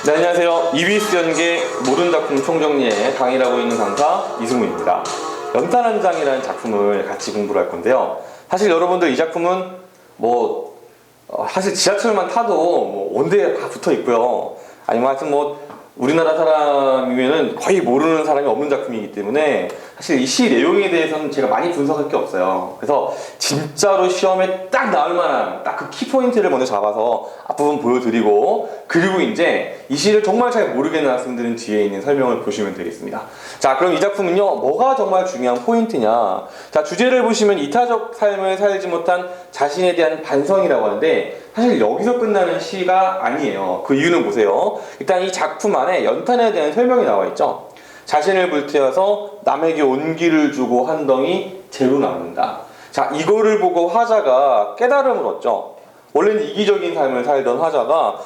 네, 안녕하세요. EBS 연계 모든 작품 총정리에 강의를 하고 있는 강사 이승훈입니다. 연탄 한 장이라는 작품을 같이 공부를 할 건데요. 사실 여러분들 이 작품은 사실 지하철만 타도 온데에 다 붙어 있고요. 아니면 하여튼 우리나라 사람이면은 거의 모르는 사람이 없는 작품이기 때문에 사실 이 시 내용에 대해서는 제가 많이 분석할 게 없어요. 그래서 진짜로 시험에 딱 나올 만한 딱 그 키포인트를 먼저 잡아서 앞부분 보여드리고, 그리고 이제 이 시를 정말 잘 모르겠는 학생들은 뒤에 있는 설명을 보시면 되겠습니다. 자, 그럼 이 작품은요, 뭐가 정말 중요한 포인트냐. 자, 주제를 보시면 이타적 삶을 살지 못한 자신에 대한 반성이라고 하는데, 사실 여기서 끝나는 시가 아니에요. 그 이유는 보세요. 일단 이 작품 안에 연탄에 대한 설명이 나와 있죠. 자신을 불태워서 남에게 온기를 주고 한 덩이 재로 남는다. 자, 이거를 보고 화자가 깨달음을 얻죠. 원래는 이기적인 삶을 살던 화자가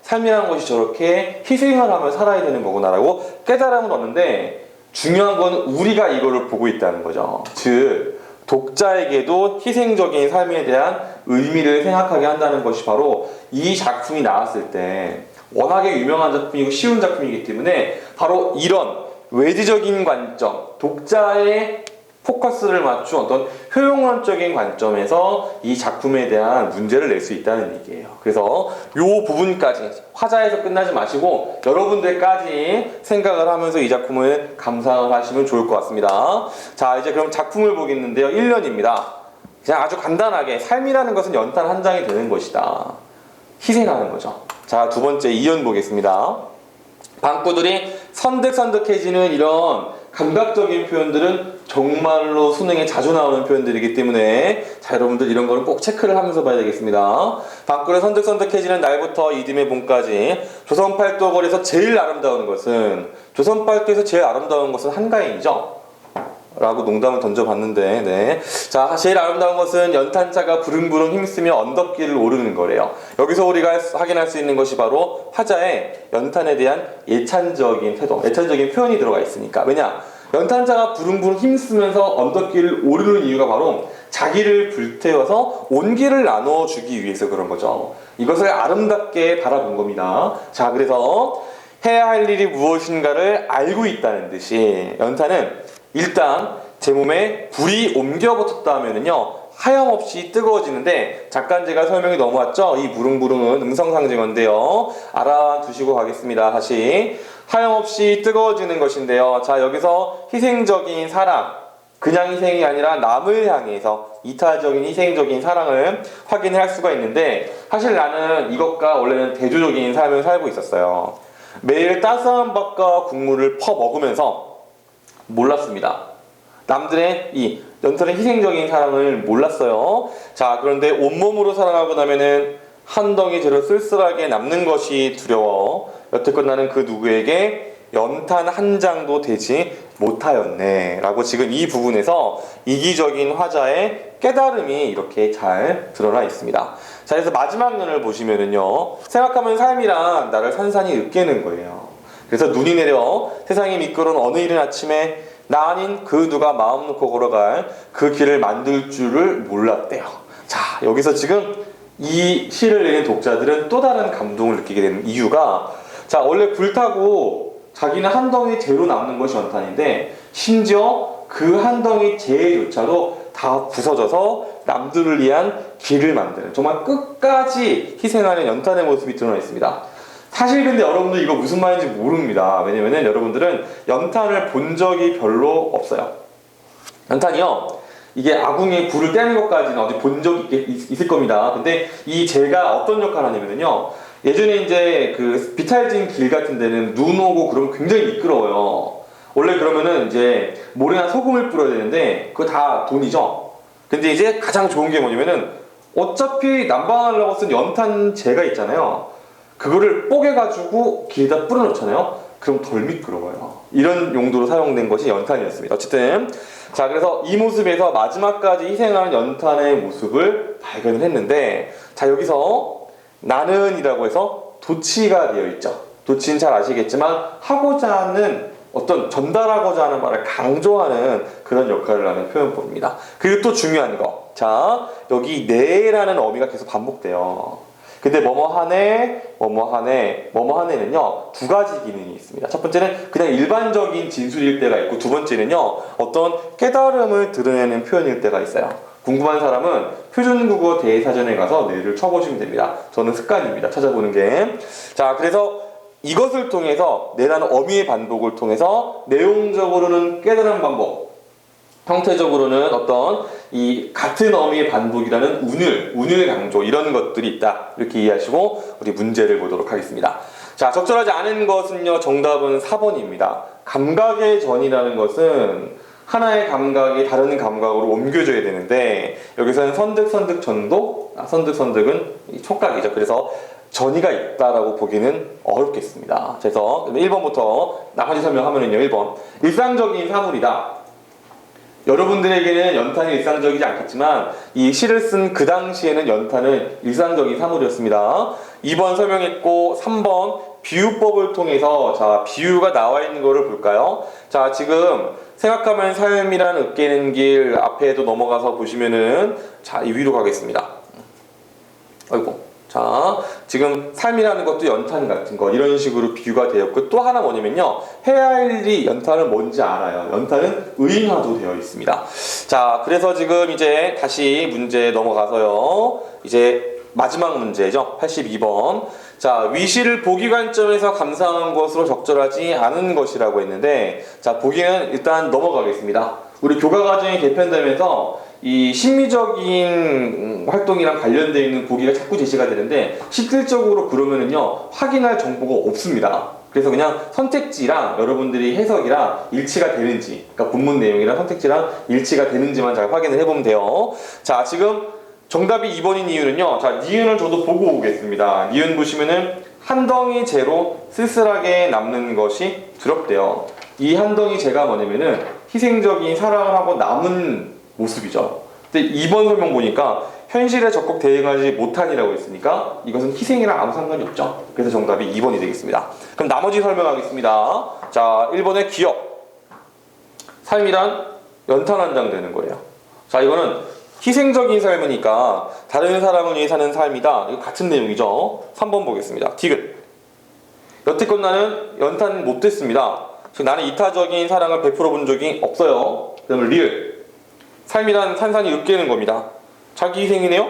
삶이라는 것이 저렇게 희생을 하며 살아야 되는 거구나라고 깨달음을 얻는데, 중요한 건 우리가 이거를 보고 있다는 거죠. 즉 독자에게도 희생적인 삶에 대한 의미를 생각하게 한다는 것이 바로 이 작품이 나왔을 때 워낙에 유명한 작품이고 쉬운 작품이기 때문에 바로 이런 외지적인 관점, 독자의 포커스를 맞춘 어떤 효용론적인 관점에서 이 작품에 대한 문제를 낼 수 있다는 얘기예요. 그래서 이 부분까지 화자에서 끝나지 마시고 여러분들까지 생각을 하면서 이 작품을 감상을 하시면 좋을 것 같습니다. 자, 이제 그럼 작품을 보겠는데요. 1년입니다. 그냥 아주 간단하게 삶이라는 것은 연탄 한 장이 되는 것이다. 희생하는 거죠. 자, 두 번째 2연 보겠습니다. 방구들이 선득선득해지는 이런 감각적인 표현들은 정말로 수능에 자주 나오는 표현들이기 때문에, 자, 여러분들 이런 거는 꼭 체크를 하면서 봐야 되겠습니다. 방구를 선득선득해지는 날부터 이듬해 봄까지 조선팔도거리에서 제일 아름다운 것은, 조선팔도에서 제일 아름다운 것은 한가인이죠? 라고 농담을 던져봤는데, 네. 자, 제일 아름다운 것은 연탄차가 부릉부릉 힘쓰며 언덕길을 오르는 거래요. 여기서 우리가 확인할 수 있는 것이 바로 화자의 연탄에 대한 예찬적인 태도, 예찬적인 표현이 들어가 있으니까. 왜냐? 연탄차가 부릉부릉 힘쓰면서 언덕길을 오르는 이유가 바로 자기를 불태워서 온기를 나눠주기 위해서 그런 거죠. 이것을 아름답게 바라본 겁니다. 자, 그래서 해야 할 일이 무엇인가를 알고 있다는 듯이 연탄은 일단 제 몸에 불이 옮겨 붙었다 하면은요, 하염없이 뜨거워지는데, 잠깐 제가 설명이 넘어왔죠? 이 부릉부릉은 음성상징어인데요. 알아두시고 가겠습니다. 다시. 하염없이 뜨거워지는 것인데요. 자, 여기서 희생적인 사랑, 그냥 희생이 아니라 남을 향해서 이타적인 희생적인 사랑을 확인할 수가 있는데, 사실 나는 이것과 원래는 대조적인 삶을 살고 있었어요. 매일 따스한 밥과 국물을 퍼 먹으면서 몰랐습니다. 남들의 이 연탄의 희생적인 사랑을 몰랐어요. 자, 그런데 온몸으로 살아나고 나면은 한 덩이 재로 쓸쓸하게 남는 것이 두려워 여태껏 나는 그 누구에게 연탄 한 장도 되지 못하였네 라고, 지금 이 부분에서 이기적인 화자의 깨달음이 이렇게 잘 드러나 있습니다. 자, 그래서 마지막 면을 보시면은요, 생각하면 삶이란 나를 산산이 으깨는 거예요. 그래서 눈이 내려 세상이 미끄러운 어느 이른 아침에 나 아닌 그 누가 마음 놓고 걸어갈 그 길을 만들 줄을 몰랐대요. 자, 여기서 지금 이 시를 읽는 독자들은 또 다른 감동을 느끼게 되는 이유가, 자, 원래 불타고 자기는 한 덩이 재로 남는 것이 연탄인데, 심지어 그 한 덩이 재조차도 다 부서져서 남들을 위한 길을 만드는, 정말 끝까지 희생하는 연탄의 모습이 드러나 있습니다. 사실 근데 여러분들 이거 무슨 말인지 모릅니다. 왜냐면은 여러분들은 연탄을 본 적이 별로 없어요. 연탄이요, 이게 아궁이에 불을 떼는 것까지는 어디 본 적이 있을 겁니다. 근데 이 재가 어떤 역할을 하냐면요, 예전에 이제 그 비탈진 길 같은 데는 눈 오고 그러면 굉장히 미끄러워요. 원래 그러면은 이제 모래나 소금을 뿌려야 되는데 그거 다 돈이죠. 근데 이제 가장 좋은 게 뭐냐면은, 어차피 난방하려고 쓴 연탄재가 있잖아요. 그거를 뽀개가지고 길에다 뿌려놓잖아요. 그럼 덜 미끄러워요. 이런 용도로 사용된 것이 연탄이었습니다. 어쨌든, 자, 그래서 이 모습에서 마지막까지 희생하는 연탄의 모습을 발견을 했는데, 자, 여기서 나는 이라고 해서 도치가 되어 있죠. 도치는 잘 아시겠지만 하고자 하는, 어떤 전달하고자 하는 말을 강조하는 그런 역할을 하는 표현법입니다. 그리고 또 중요한 거, 자, 여기 네라는 어미가 계속 반복돼요. 근데 뭐뭐하네는요 두 가지 기능이 있습니다. 첫 번째는 그냥 일반적인 진술일 때가 있고, 두 번째는요 어떤 깨달음을 드러내는 표현일 때가 있어요. 궁금한 사람은 표준국어 대사전에 가서 뇌를 쳐보시면 됩니다. 저는 습관입니다, 찾아보는 게. 자, 그래서 이것을 통해서 내라는 어미의 반복을 통해서 내용적으로는 깨달은 반복, 형태적으로는 어떤 이 같은 어미의 반복이라는 운을 강조, 이런 것들이 있다, 이렇게 이해하시고 우리 문제를 보도록 하겠습니다. 자, 적절하지 않은 것은요, 정답은 4번입니다. 감각의 전이라는 것은 하나의 감각이 다른 감각으로 옮겨져야 되는데, 여기서는 선득전도, 선득은 이 촉각이죠. 그래서 전이가 있다라고 보기는 어렵겠습니다. 그래서 1번부터 나머지 설명하면은요, 1번. 일상적인 사물이다. 여러분들에게는 연탄이 일상적이지 않겠지만 이 시를 쓴 그 당시에는 연탄은 일상적인 사물이었습니다. 2번 설명했고, 3번 비유법을 통해서, 자, 비유가 나와 있는 거를 볼까요? 자, 지금 생각하면 삶이란 으깨는 길 앞에도 넘어가서 보시면은, 자, 이 위로 가겠습니다. 아이고. 자, 지금 삶이라는 것도 연탄 같은 거, 이런 식으로 비유가 되었고, 또 하나 뭐냐면요, 해야 할 일이 연탄은 뭔지 알아요. 연탄은 의인화도 되어 있습니다. 자, 그래서 지금 이제 다시 문제 넘어가서요, 이제 마지막 문제죠. 82번. 자, 위시를 보기 관점에서 감상한 것으로 적절하지 않은 것이라고 했는데, 자, 보기는 일단 넘어가겠습니다. 우리 교과 과정이 개편되면서 이 심리적인 활동이랑 관련되어 있는 보기가 자꾸 제시가 되는데, 실질적으로 그러면은요 확인할 정보가 없습니다. 그래서 그냥 선택지랑 여러분들이 해석이랑 일치가 되는지, 그러니까 본문 내용이랑 선택지랑 일치가 되는지만 잘 확인을 해보면 돼요. 자, 지금 정답이 2번인 이유는요, 자, 니은을 저도 보고 오겠습니다. 니은 보시면은 한 덩이 재로 쓸쓸하게 남는 것이 두렵대요. 이 한 덩이 재가 뭐냐면은 희생적인 사랑을 하고 남은 모습이죠. 근데 2번 설명 보니까 현실에 적극 대응하지 못한이라고 했으니까 이것은 희생이랑 아무 상관이 없죠. 그래서 정답이 2번이 되겠습니다. 그럼 나머지 설명하겠습니다. 자, 1번의 기억. 삶이란 연탄 한 장 되는 거예요. 자, 이거는 희생적인 삶이니까 다른 사람을 위해 사는 삶이다. 이거 같은 내용이죠. 3번 보겠습니다. 디귿. 여태껏 나는 연탄 못 됐습니다. 즉 나는 이타적인 사랑을 베풀어 본 적이 없어요. 그 다음에 리을. 삶이란 산산이 으깨는 겁니다. 자기 희생이네요?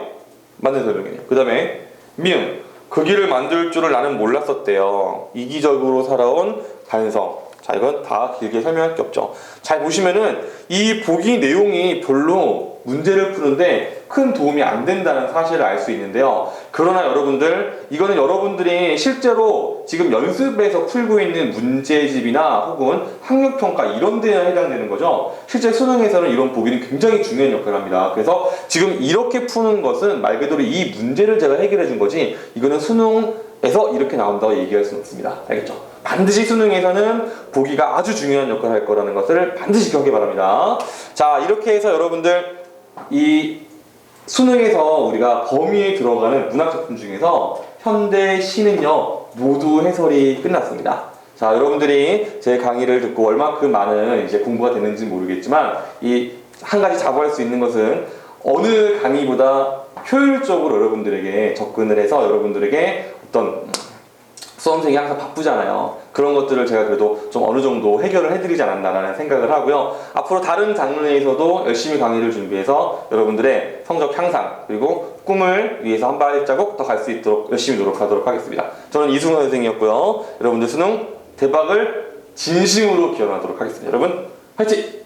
맞는 설명이네요. 그 다음에 미음. 그 길을 만들 줄을 나는 몰랐었대요. 이기적으로 살아온 반성. 자, 이건 다 길게 설명할 게 없죠. 잘 보시면은 이 보기 내용이 별로 문제를 푸는데 큰 도움이 안 된다는 사실을 알 수 있는데요. 그러나 여러분들, 이거는 여러분들이 실제로 지금 연습에서 풀고 있는 문제집이나 혹은 학력평가 이런 데에 해당되는 거죠. 실제 수능에서는 이런 보기는 굉장히 중요한 역할을 합니다. 그래서 지금 이렇게 푸는 것은 말 그대로 이 문제를 제가 해결해 준 거지, 이거는 수능에서 이렇게 나온다고 얘기할 수는 없습니다. 알겠죠? 반드시 수능에서는 보기가 아주 중요한 역할을 할 거라는 것을 반드시 기억해 바랍니다. 자, 이렇게 해서 여러분들 이 수능에서 우리가 범위에 들어가는 문학작품 중에서 현대 시는요 모두 해설이 끝났습니다. 자, 여러분들이 제 강의를 듣고 얼마큼 많은 이제 공부가 됐는지 모르겠지만, 이 한 가지 자부할 수 있는 것은 어느 강의보다 효율적으로 여러분들에게 접근을 해서 여러분들에게 어떤 수험생이 항상 바쁘잖아요. 그런 것들을 제가 그래도 좀 어느 정도 해결을 해드리지 않았나라는 생각을 하고요. 앞으로 다른 장르에서도 열심히 강의를 준비해서 여러분들의 성적 향상, 그리고 꿈을 위해서 한 발자국 더 갈 수 있도록 열심히 노력하도록 하겠습니다. 저는 이승훈 선생이었고요. 여러분들 수능 대박을 진심으로 기원하도록 하겠습니다. 여러분, 화이팅!